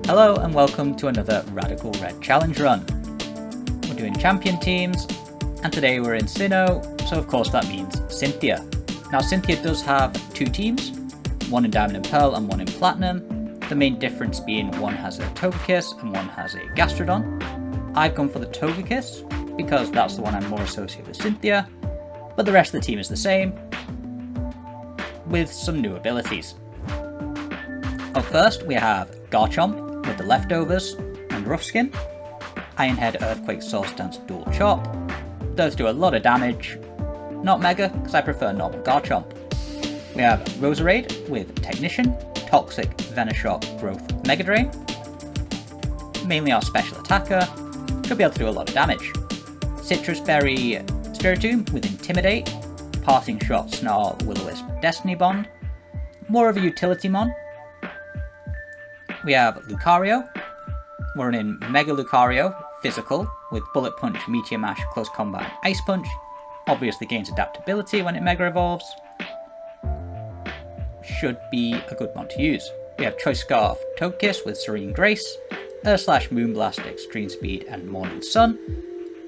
Hello and welcome to another Radical Red Challenge run. We're doing champion teams, and today we're in Sinnoh, so of course that means Cynthia. Now Cynthia does have two teams, one in Diamond and Pearl and one in Platinum, the main difference being one has a Togekiss and one has a Gastrodon. I've gone for the Togekiss because that's the one I'm more associated with Cynthia, but the rest of the team is the same, with some new abilities. Up first we have Garchomp with the Leftovers and Rough Skin, Ironhead, Earthquake, Source Dance, Dual Chop. Does do a lot of damage, not Mega because I prefer normal Garchomp. We have Roserade with Technician, Toxic, Venoshock, Growth, Mega Drain. Mainly our special attacker, should be able to do a lot of damage. Citrus Berry, Spiritomb with Intimidate, Parting Shot, Snarl, Will-O-Wisp, Destiny Bond. More of a utility mon. We have Lucario. We're running Mega Lucario, Physical, with Bullet Punch, Meteor Mash, Close Combat, and Ice Punch. Obviously gains adaptability when it Mega Evolves. Should be a good one to use. We have Choice Scarf, Togekiss with Serene Grace, Earth/, Moonblast, Extreme Speed, and Morning Sun.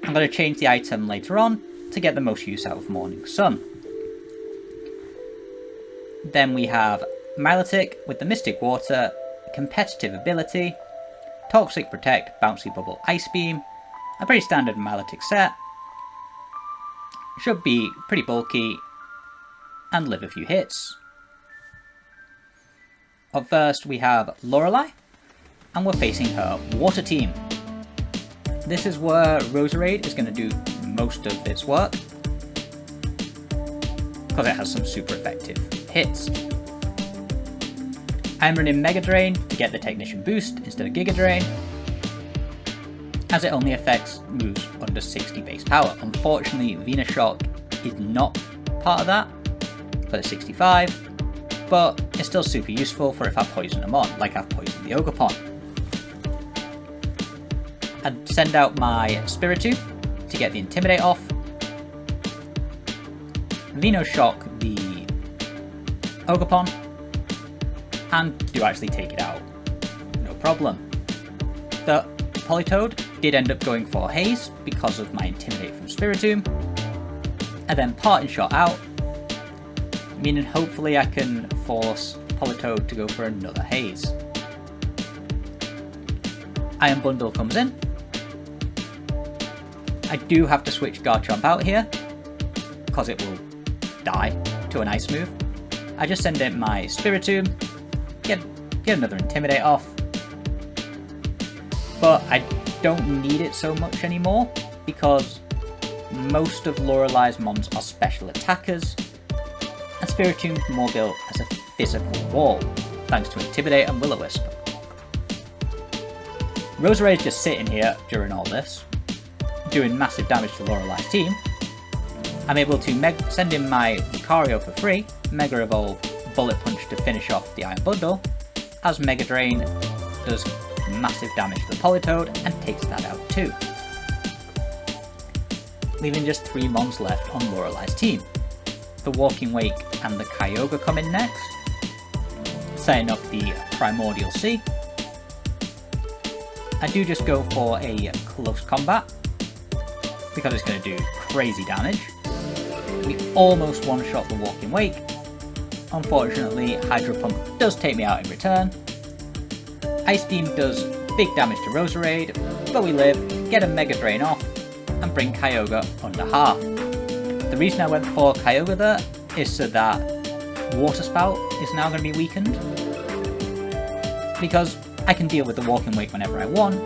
I'm going to change the item later on to get the most use out of Morning Sun. Then we have Milotic with the Mystic Water, Competitive Ability, Toxic, Protect, Bouncy Bubble, Ice Beam. A pretty standard Milotic set. Should be pretty bulky and live a few hits. Up first we have Lorelei, and we're facing her Water team. This is where Roserade is going to do most of its work, because it has some super effective hits. I'm running Mega Drain to get the Technician boost instead of Giga Drain, as it only affects moves under 60 base power. Unfortunately, Venoshock is not part of that, but it's 65, but it's still super useful for if I poison them on, like I've poisoned the Ogerpon. I'd send out my Spiritomb to get the Intimidate off, Venoshock the Ogerpon, and do actually take it out, no problem. The Politoed did end up going for Haze because of my Intimidate from Spiritomb, and then Parting Shot out, meaning hopefully I can force Politoed to go for another Haze. Iron Bundle comes in. I do have to switch Garchomp out here, because it will die to an Ice move. I just send in my Spiritomb, get another Intimidate off, but I don't need it so much anymore because most of Lorelei's mons are special attackers, and Spiritomb's more built as a physical wall, thanks to Intimidate and Will-O-Wisp. Roserade's just sitting here during all this, doing massive damage to Lorelei's team. I'm able to send in my Lucario for free, Mega Evolve, Bullet Punch to finish off the Iron Bundle, as Mega Drain does massive damage to the Politoed and takes that out too. Leaving just 3 mons left on Lorelei's team. The Walking Wake and the Kyogre come in next, setting up the Primordial Sea. I do just go for a Close Combat, because it's going to do crazy damage. We almost one-shot the Walking Wake. Unfortunately, Hydro Pump does take me out in return. Ice Beam does big damage to Roserade, but we live, get a Mega Drain off, and bring Kyogre under half. The reason I went for Kyogre there is so that Water Spout is now going to be weakened, because I can deal with the Walking Wake whenever I want,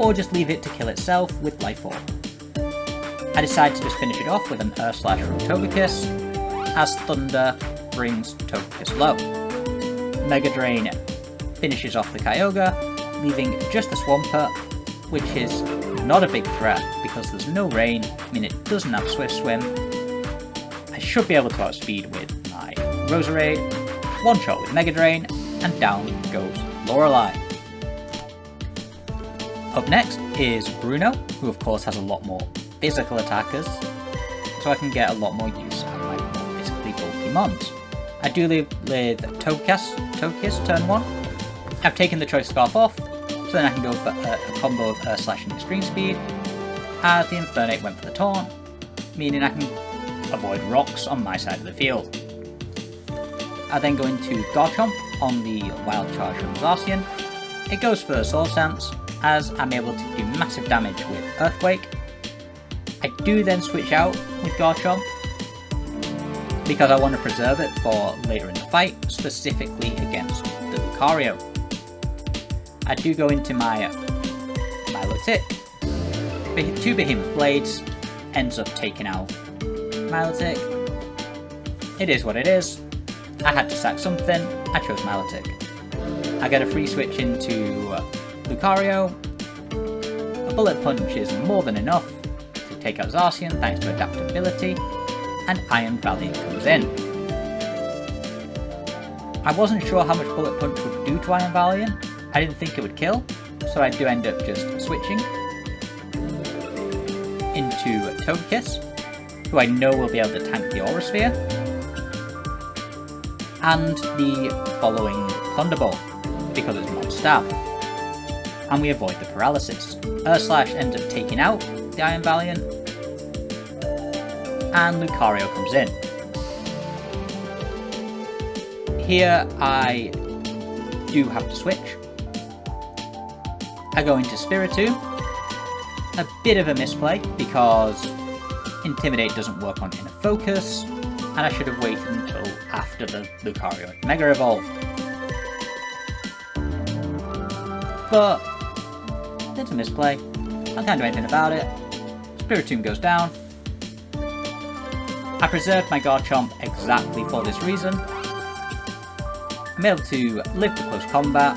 or just leave it to kill itself with Life Orb. I decide to just finish it off with an Earth Slash from Togekiss, as Thunder brings Togekiss low. Mega Drain finishes off the Kyogre, leaving just the Swampert, which is not a big threat because there's no rain, I mean it doesn't have Swift Swim. I should be able to outspeed with my Roserade, one shot with Mega Drain, and down goes Lorelei. Up next is Bruno, who of course has a lot more physical attackers, so I can get a lot more use out of my more physically bulky mons. I do live with Togekiss turn 1. I've taken the Choice Scarf off, So then I can go for a combo of Earth Slash and Extreme Speed, as the Infernape went for the taunt, meaning I can avoid rocks on my side of the field. I then go into Garchomp on the Wild Charge from Zacian. It goes for Sword Stance, as I'm able to do massive damage with Earthquake. I do then switch out with Garchomp, because I want to preserve it for later in the fight, specifically against the Lucario. I do go into my Milotic. 2 Behemoth Blades ends up taking out Milotic. It is what it is. I had to sack something, I chose Milotic. I get a free switch into Lucario. A Bullet Punch is more than enough to take out Zacian thanks to adaptability, and Iron Valiant comes in. I wasn't sure how much Bullet Punch would do to Iron Valiant. I didn't think it would kill, so I do end up just switching into Togekiss, who I know will be able to tank the Aura Sphere, and the following Thunderbolt, because it's non-stab, and we avoid the paralysis. Earth Slash ends up taking out the Iron Valiant, and Lucario comes in. Here I do have to switch. I go into Spiritomb. A bit of a misplay because Intimidate doesn't work on Inner Focus, and I should have waited until after the Lucario Mega Evolved. But it's a misplay. I can't do anything about it. Spiritomb goes down. I preserved my Garchomp exactly for this reason. I'm able to live the close combat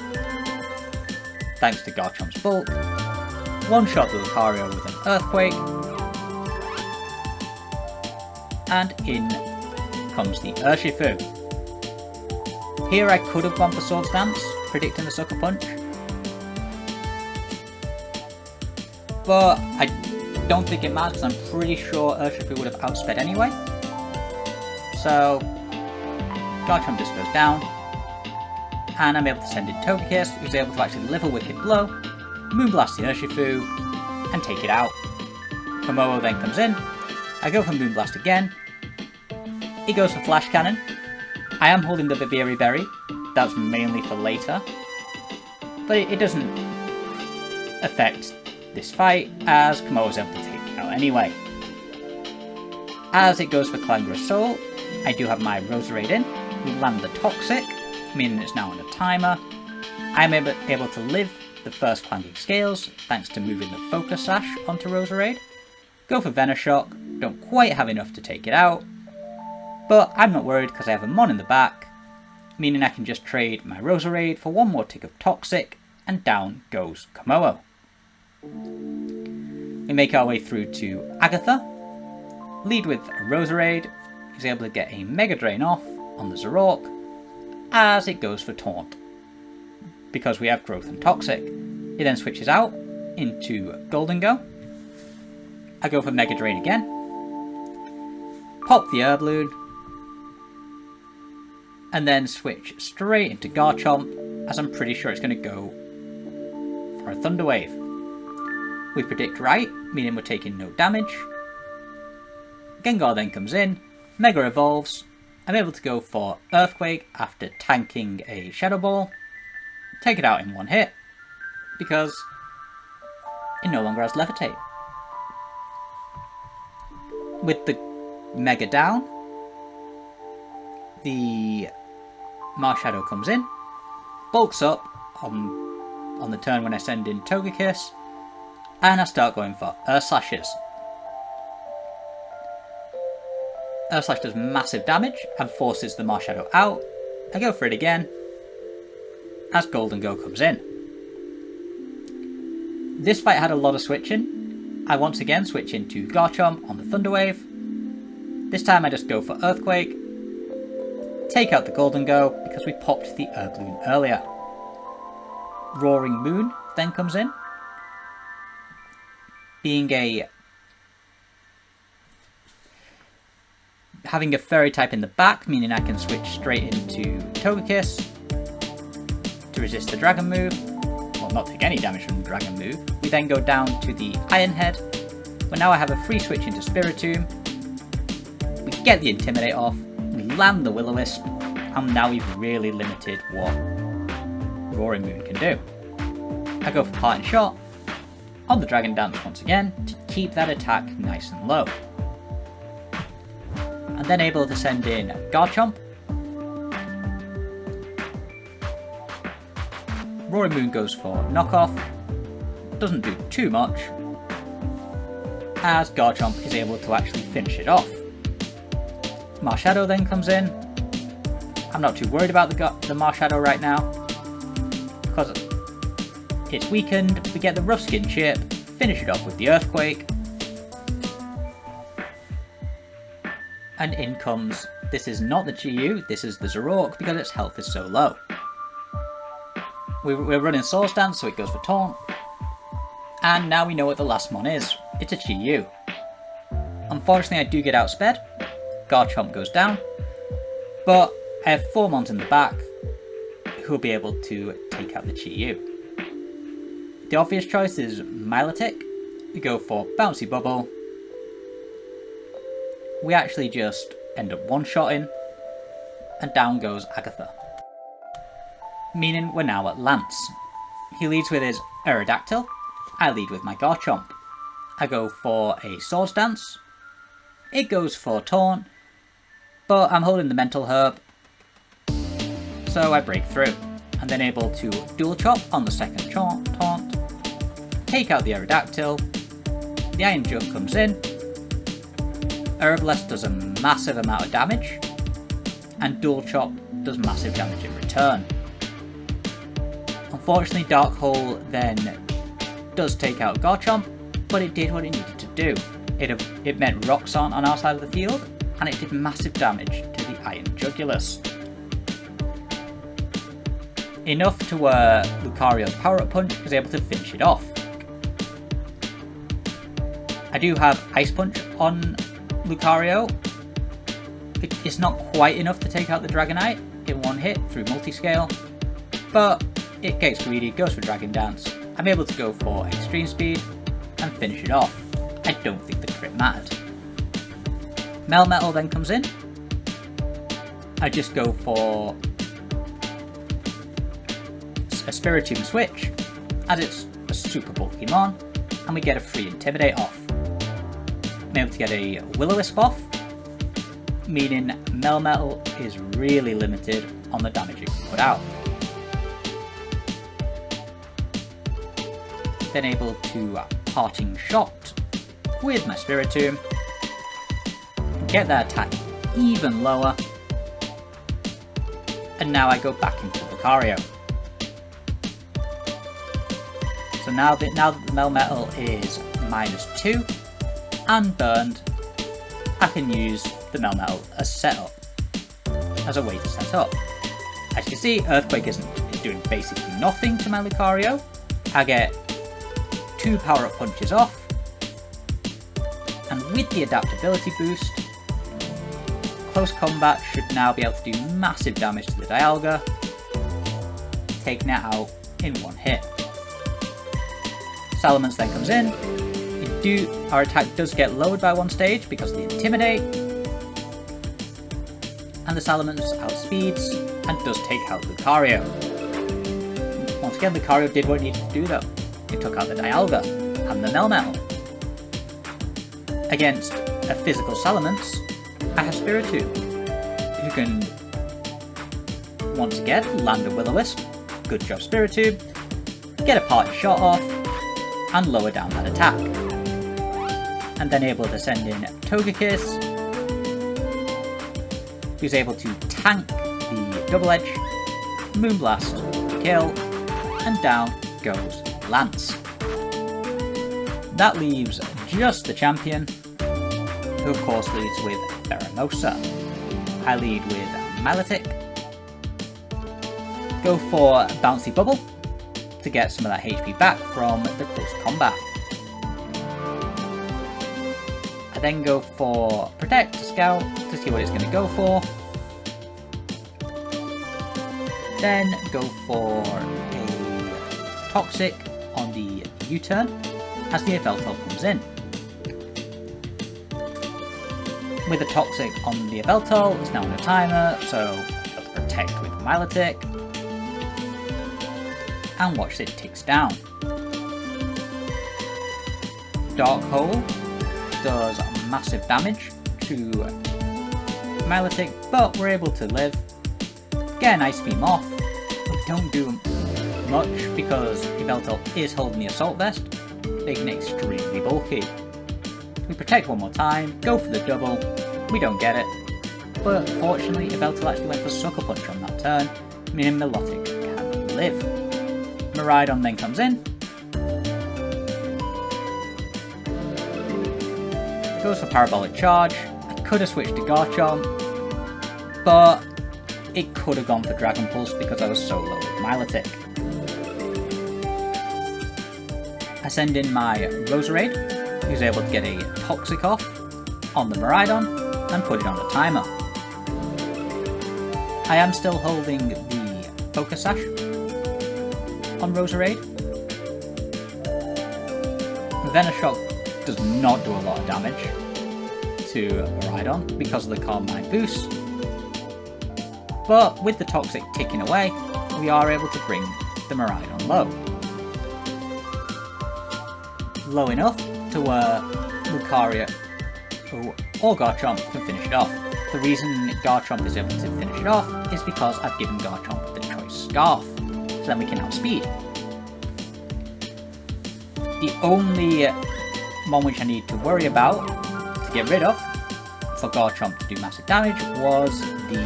thanks to Garchomp's bulk. One-shot the Lucario with an Earthquake, and in comes the Urshifu. Here I could have gone for Sword Stance, predicting the Sucker Punch, but I don't think it matters because I'm pretty sure Urshifu would have outsped anyway. So Garchomp just goes down, and I'm able to send in Togekiss, who's able to actually live a Wicked Blow, Moonblast the Urshifu, and take it out. Komodo then comes in. I go for Moonblast again. He goes for Flash Cannon. I am holding the Babiri Berry. That's mainly for later. But it doesn't affect this fight, as Komodo's able to take it out anyway. As it goes for Clangorous Soul, I do have my Roserade in. We land the Toxic, meaning it's now on a timer. I'm able to live the first Clanging Scales, thanks to moving the Focus Sash onto Roserade. Go for Venoshock, don't quite have enough to take it out, but I'm not worried because I have a Mon in the back, meaning I can just trade my Roserade for one more tick of Toxic, and down goes Komodo. We make our way through to Agatha, lead with Roserade, who's able to get a Mega Drain off on the Zoroark, as it goes for Taunt, because we have Growth and Toxic. It then switches out into Golden Go. I go for Mega Drain again, pop the Herbloon, and then switch straight into Garchomp, as I'm pretty sure it's going to go for a Thunder Wave. We predict right, meaning we're taking no damage. Gengar then comes in, Mega Evolves. I'm able to go for Earthquake after tanking a Shadow Ball. Take it out in one hit, because it no longer has Levitate. With the Mega down, the Marshadow comes in, bulks up on the turn when I send in Togekiss, and I start going for Earth Slashes. Earth Slash does massive damage and forces the Marshadow out. I go for it again, as Golden Go comes in. This fight had a lot of switching. I once again switch into Garchomp on the Thunder Wave. This time I just go for Earthquake, take out the Golden Go because we popped the Herbloon earlier. Roaring Moon then comes in, having a Fairy type in the back, meaning I can switch straight into Togekiss to resist the Dragon move. Well, not take any damage from the dragon move. We then go down to the Iron Head, where now I have a free switch into Spiritomb. We get the Intimidate off, we land the Will-O-Wisp, and now we've really limited what Roaring Moon can do. I go for Parting Shot on the Dragon Dance once again to keep that attack nice and low. I'm then able to send in Garchomp. Roaring Moon goes for Knockoff, doesn't do too much, as Garchomp is able to actually finish it off. Marshadow then comes in. I'm not too worried about the Marshadow right now, because it's weakened. We get the Rough Skin Chip, finish it off with the Earthquake, and in comes, this is not the GU, this is the Zoroark, because its health is so low. We're running Swords Dance, so it goes for Taunt, and now we know what the last mon is. It's a GU. Unfortunately, I do get outsped. Garchomp goes down, but I have 4 mons in the back who will be able to take out the GU. The obvious choice is Milotic. We go for Bouncy Bubble. We actually just end up one-shotting, and down goes Agatha. Meaning we're now at Lance. He leads with his Aerodactyl. I lead with my Garchomp. I go for a Swords Dance. It goes for Taunt, but I'm holding the Mental Herb, so I break through. I'm then able to Dual Chop on the second taunt, take out the Aerodactyl, the Iron Jug comes in, Herbalist does a massive amount of damage, and Dual Chop does massive damage in return. Unfortunately, Dark Hole then does take out Garchomp, but it did what it needed to do. It meant rocks on our side of the field, and it did massive damage to the Iron Jugulus. Enough to where Lucario's Power-Up Punch was able to finish it off. I do have Ice Punch on Lucario. It's not quite enough to take out the Dragonite in one hit through Multiscale, but it gets greedy, goes for Dragon Dance. I'm able to go for Extreme Speed and finish it off. I don't think the crit mattered. Melmetal then comes in. I just go for a Spiritomb switch, as it's a super bulky mon, and we get a free Intimidate off. I'm able to get a Will-O-Wisp off, meaning Melmetal is really limited on the damage it can put out. Then able to Parting Shot with my Spiritomb, get that attack even lower, and now I go back into Lucario. So now that the Melmetal is -2 and burned, I can use the Melmetal as setup, as a way to set up. As you can see, Earthquake is doing basically nothing to my Lucario. I get 2 power-up punches off, and with the adaptability boost, Close Combat should now be able to do massive damage to the Dialga, taking it out in one hit. Salamence then comes in. Our attack does get lowered by 1 stage because of the Intimidate, and the Salamence outspeeds and does take out Lucario. Once again, Lucario did what it needed to do though. It took out the Dialga and the Melmetal. Against a physical Salamence, I have Spiritomb, who can once again land a Will-O-Wisp. Good job Spiritomb. Get a Parting Shot off and lower down that attack. And then able to send in Togekiss, who's able to tank the Double Edge, Moonblast to kill, and down goes Lance. That leaves just the champion, who of course leads with Pheromosa. I lead with Milotic. Go for Bouncy Bubble to get some of that HP back from the close combat. I then go for Protect to scout to see what it's going to go for. Then go for a Toxic on the U-turn as the Yveltal comes in. With the Toxic on the Yveltal, it's now on a timer, so I'll be able to protect with Milotic. And watch it ticks down. Dark Hole does massive damage to Milotic, but we're able to live. Get an Ice Beam off. We don't do much because Yveltal is holding the Assault Vest, making it extremely bulky. We protect one more time, go for the double, we don't get it, but fortunately Yveltal actually went for Sucker Punch on that turn, meaning Milotic can live. Miraidon then comes in, goes for Parabolic Charge. I could have switched to Garchomp, but it could have gone for Dragon Pulse because I was so low with Milotic. I send in my Roserade, who's able to get a Toxic off on the Miraidon and put it on the timer. I am still holding the Focus Sash on Roserade. Venoshock does not do a lot of damage to Miraidon because of the Calm Mind boost, but with the Toxic ticking away, we are able to bring the Miraidon low. Low enough to where Lucario or Garchomp can finish it off. The reason Garchomp is able to finish it off is because I've given Garchomp the Choice Scarf, so then we can outspeed. The only one which I need to worry about to get rid of for Garchomp to do massive damage was the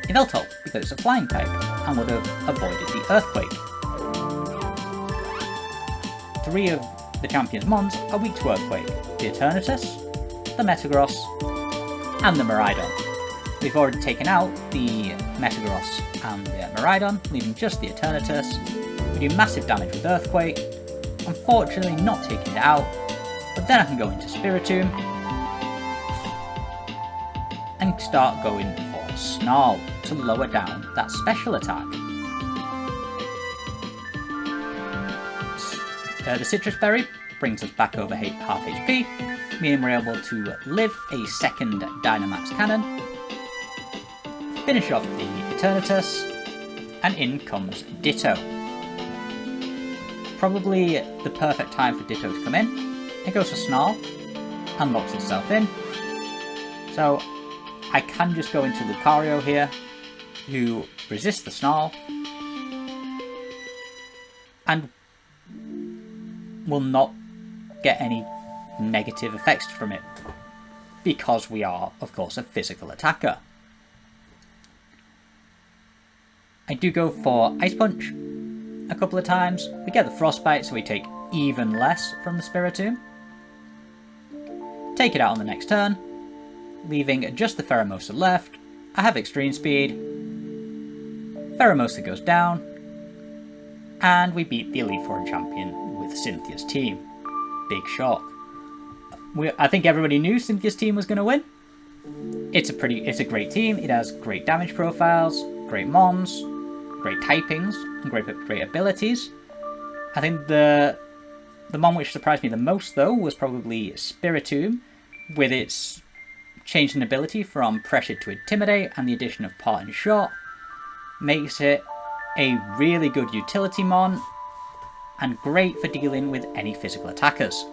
Yveltal, because it's a flying type and would have avoided the Earthquake. 3 of the champion's Mons are weak to Earthquake: the Eternatus, the Metagross, and the Miraidon. We've already taken out the Metagross and the Miraidon, leaving just the Eternatus. We do massive damage with Earthquake, unfortunately not taking it out, but then I can go into Spiritomb and start going for Snarl to lower down that special attack. The Citrus Berry brings us back over half HP, meaning we're able to live a second Dynamax Cannon, finish off the Eternatus, and in comes Ditto. Probably the perfect time for Ditto to come in. It goes for Snarl and locks itself in, so I can just go into Lucario here, who resists the Snarl and will not get any negative effects from it, because we are, of course, a physical attacker. I do go for Ice Punch a couple of times. We get the Frostbite, so we take even less from the Spiritomb. Take it out on the next turn, leaving just the Pheromosa left. I have Extreme Speed. Pheromosa goes down, and we beat the Elite Four champion with Cynthia's team. Big shock. I think everybody knew Cynthia's team was going to win. It's a great team. It has great damage profiles, great Mons, great typings, and great abilities. I think the Mon which surprised me the most, though, was probably Spiritomb, with its change in ability from Pressure to Intimidate and the addition of Parting Shot. Makes it a really good utility Mon, and great for dealing with any physical attackers.